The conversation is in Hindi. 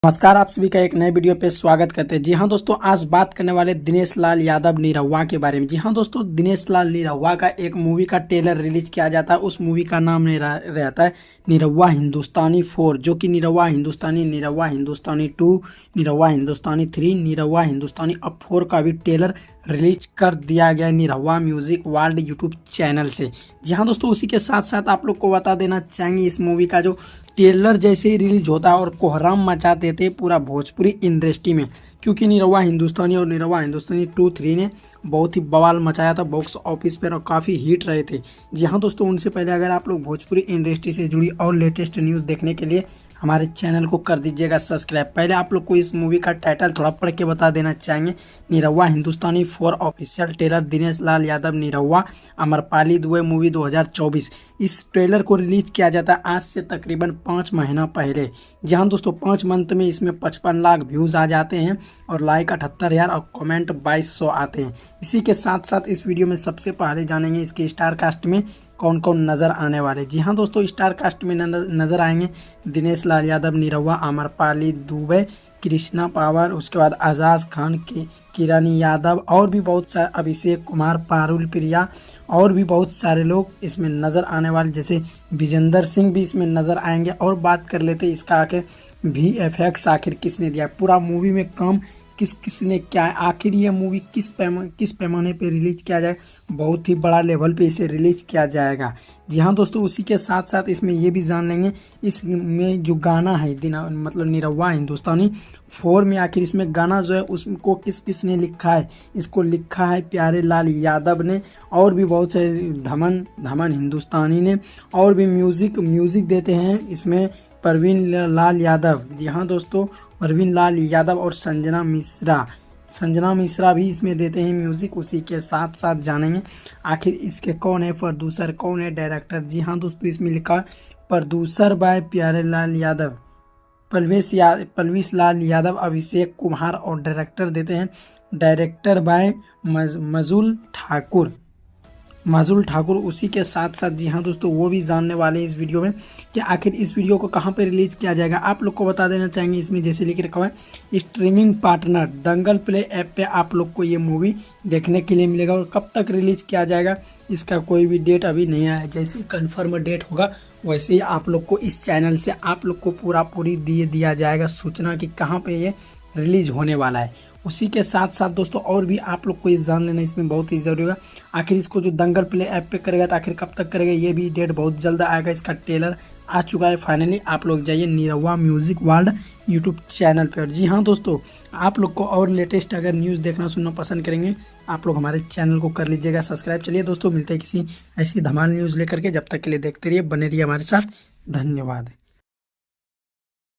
नमस्कार, आप सभी का एक नए वीडियो पे स्वागत करते हैं। जी हाँ दोस्तों, आज बात करने वाले दिनेश लाल यादव निरहुआ के बारे में। जी हाँ दोस्तों, दिनेश लाल निरहुआ का एक मूवी का ट्रेलर रिलीज किया जाता है। उस मूवी का नाम रहता है निरहुआ हिंदुस्तानी 4, जो कि निरहुआ हिंदुस्तानी 2, निरहुआ हिंदुस्तानी 3, निरहुआ हिंदुस्तानी अब 4 का भी ट्रेलर रिलीज कर दिया गया Nirahua music world YouTube channel से। जी हाँ दोस्तों, उसी के साथ साथ आप लोग को बता देना चाहेंगे, इस मूवी का जो ट्रेलर जैसे ही रिलीज होता है और कोहराम मचा देते पूरा भोजपुरी इंडस्ट्री में, क्योंकि निरहुआ हिंदुस्तानी और निरहुआ हिंदुस्तानी 2-3 ने बहुत ही बवाल मचाया था बॉक्स ऑफिस पर और काफ़ी हिट रहे थे। जी हाँ दोस्तों, उनसे पहले अगर आप लोग भोजपुरी इंडस्ट्री से जुड़ी और लेटेस्ट न्यूज़ देखने के लिए हमारे चैनल को कर दीजिएगा सब्सक्राइब। पहले आप लोग को इस मूवी का टाइटल थोड़ा पढ़ के बता देना चाहेंगे। निरहुआ हिंदुस्तानी 4 official trailer Dinesh Lal Yadav Nirahua Amrapali Dubey movie 2024। इस ट्रेलर को रिलीज किया जाता है आज से तकरीबन 5 महीना पहले। जहां दोस्तों 5 मंथ में इसमें 55 लाख व्यूज़ आ जाते हैं और लाइक 78,000 और कमेंट 2200 आते हैं। इसी के साथ साथ इस वीडियो में सबसे पहले जानेंगे इसके स्टार कास्ट में कौन कौन नज़र आने वाले। जी हाँ दोस्तों, स्टार कास्ट में नज़र आएंगे दिनेश लाल यादव निरहुआ, आम्रपाली दुबे, कृष्णा पावर, उसके बाद आजाज खान, किरण यादव और भी बहुत सारे, अभिषेक कुमार, पारुल प्रिया और भी बहुत सारे लोग इसमें नज़र आने वाले, जैसे विजेंद्र सिंह भी इसमें नज़र आएंगे। और बात कर लेते हैं इसका आखिर VFX आखिर किसने दिया, पूरा मूवी में काम किसने क्या है, आखिर ये मूवी किस पैमाने पे रिलीज किया जाए, बहुत ही बड़ा लेवल पे इसे रिलीज किया जाएगा। जी हाँ दोस्तों, उसी के साथ साथ इसमें ये भी जान लेंगे इसमें जो गाना है मतलब निरहुआ हिंदुस्तानी 4 में आखिर इसमें गाना जो है उसको किसने लिखा है। इसको लिखा है प्यारे लाल यादव ने और भी बहुत सारे धमन हिंदुस्तानी ने, और भी म्यूजिक देते हैं इसमें परवीन लाल यादव। जी हाँ दोस्तों, परवीन लाल यादव और संजना मिश्रा भी इसमें देते हैं म्यूजिक। उसी के साथ साथ जानेंगे आखिर इसके कौन है प्रोड्यूसर, कौन है डायरेक्टर। जी हाँ दोस्तों, इसमें लिखा है प्रोड्यूसर बाय प्यारे लाल यादव, पलवीस लाल यादव, अभिषेक कुमार, और डायरेक्टर देते हैं डायरेक्टर बाय माजुल ठाकुर। उसी के साथ साथ जी हाँ दोस्तों, वो भी जानने वाले इस वीडियो में कि आखिर इस वीडियो को कहाँ पे रिलीज किया जाएगा। आप लोग को बता देना चाहेंगे, इसमें जैसे लिख रखा है स्ट्रीमिंग पार्टनर दंगल प्ले ऐप पे आप लोग को ये मूवी देखने के लिए मिलेगा। और कब तक रिलीज किया जाएगा इसका कोई भी डेट अभी नहीं आया, जैसे कंफर्म डेट होगा वैसे ही आप लोग को इस चैनल से आप लोग को पूरी दिया जाएगा सूचना कि कहाँ पे ये रिलीज होने वाला है। उसी के साथ साथ दोस्तों और भी आप लोग को ये जान लेना इसमें बहुत ही ज़रूरी होगा, आखिर इसको जो दंगल प्ले ऐप पे करेगा तो आखिर कब तक करेगा, ये भी डेट बहुत जल्द आएगा। इसका ट्रेलर आ चुका है फाइनली। आप लोग जाइए Nirahua music world YouTube channel पे। और जी हाँ दोस्तों, आप लोग को और लेटेस्ट अगर न्यूज़ देखना सुनना पसंद करेंगे आप लोग हमारे चैनल को कर लीजिएगा सब्सक्राइब। चलिए दोस्तों, मिलते हैं किसी ऐसी धमाल न्यूज़ लेकर के, जब तक के लिए देखते रहिए, बने रहिए हमारे साथ। धन्यवाद।